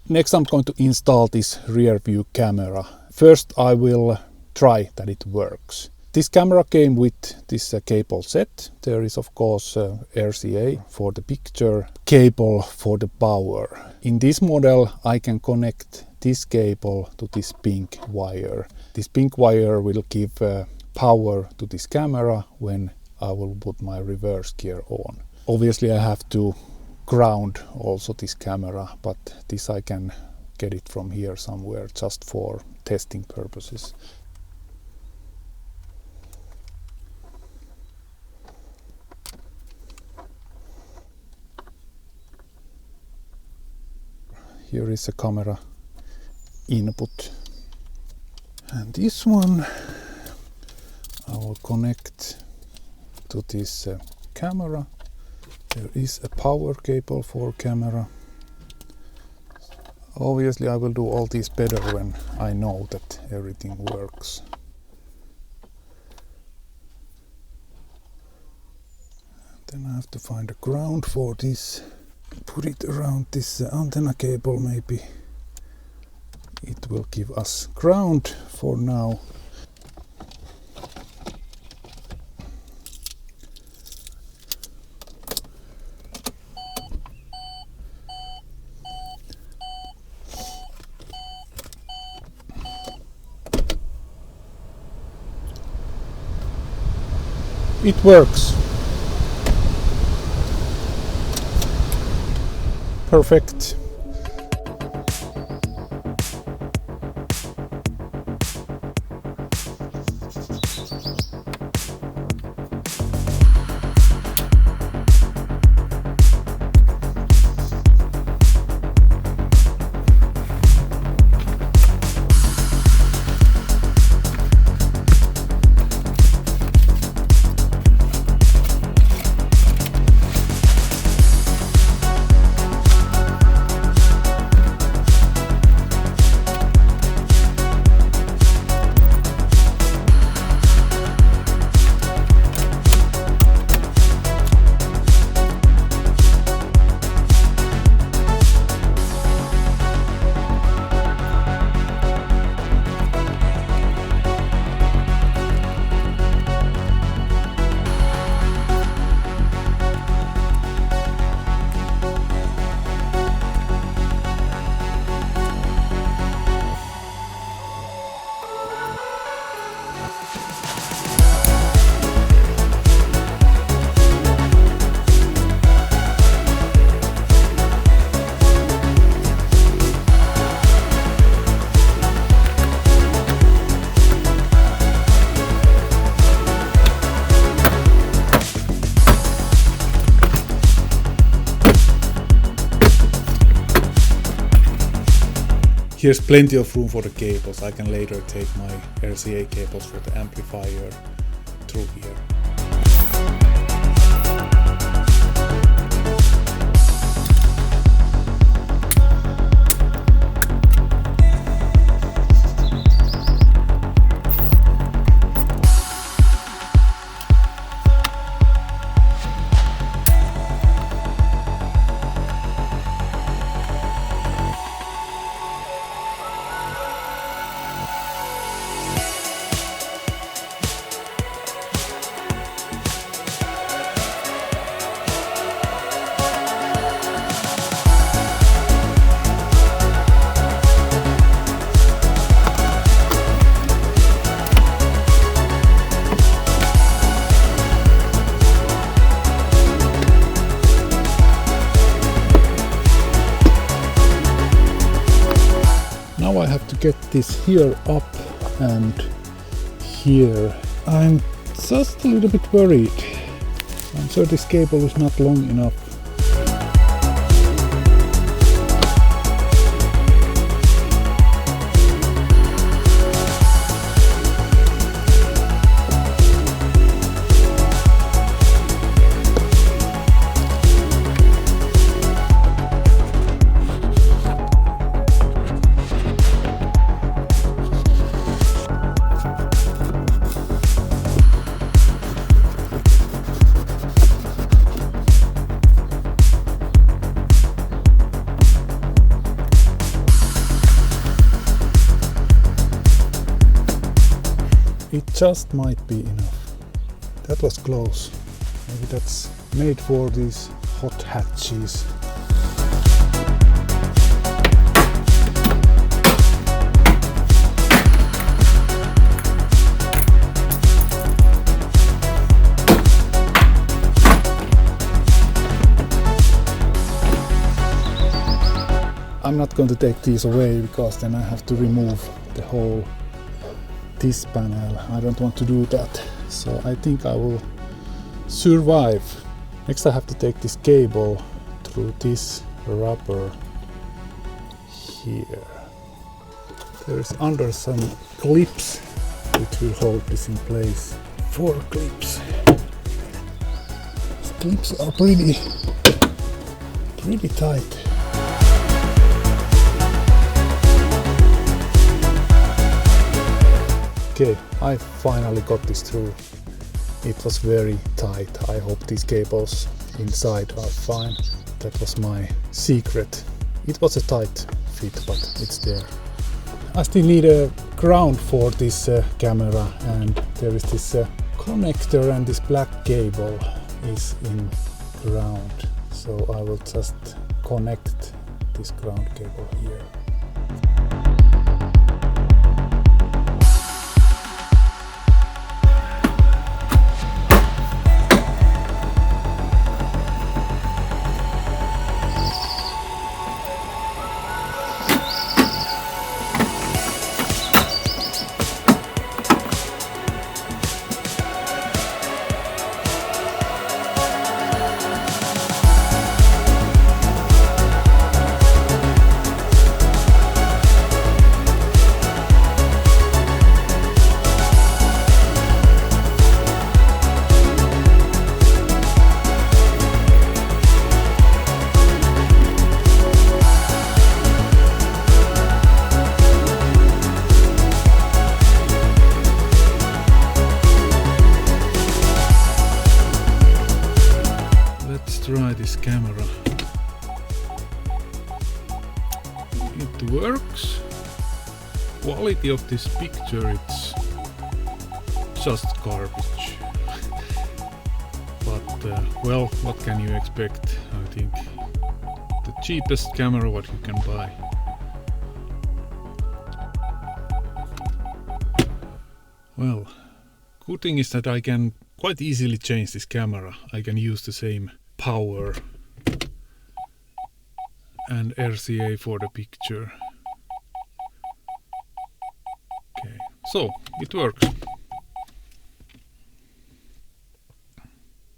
Next I'm going to install this rear view camera. First I will try that it works. This camera came with this cable set. There is of course RCA for the picture, cable for the power. In this model I can connect this cable to this pink wire. This pink wire will give power to this camera when I will put my reverse gear on. Obviously I have to ground also this camera, but this I can get it from here somewhere just for testing purposes. Here is a camera input, and this one I will connect to this camera. There is a power cable for camera. Obviously I will do all this better when I know that everything works. Then I have to find a ground for this. Put it around this antenna cable maybe. It will give us ground for now. It works. Perfect. Here's plenty of room for the cables. I can later take my RCA cables for the amplifier through here. Now I have to get this here up and here. I'm just a little bit worried. I'm sure this cable is not long enough. just might be enough. That was close. Maybe that's made for these hot hatches. I'm not going to take these away because then I have to remove the whole this panel. I don't want to do that, so I think I will survive. Next I have to take this cable through this rubber here. There is under some clips which will hold this in place. 4 clips. These clips are pretty tight. Okay, I finally got this through. It was very tight. I hope these cables inside are fine. That was my secret. It was a tight fit, but it's there. I still need a ground for this camera, and there is this connector, and this black cable is in ground. So I will just connect this ground cable here. Try this camera. It works. Quality of this picture, it's just garbage. But well, what can you expect? I think the cheapest camera what you can buy. Well, good thing is that I can quite easily change this camera. I can use the same power and RCA for the picture. Okay, so it works.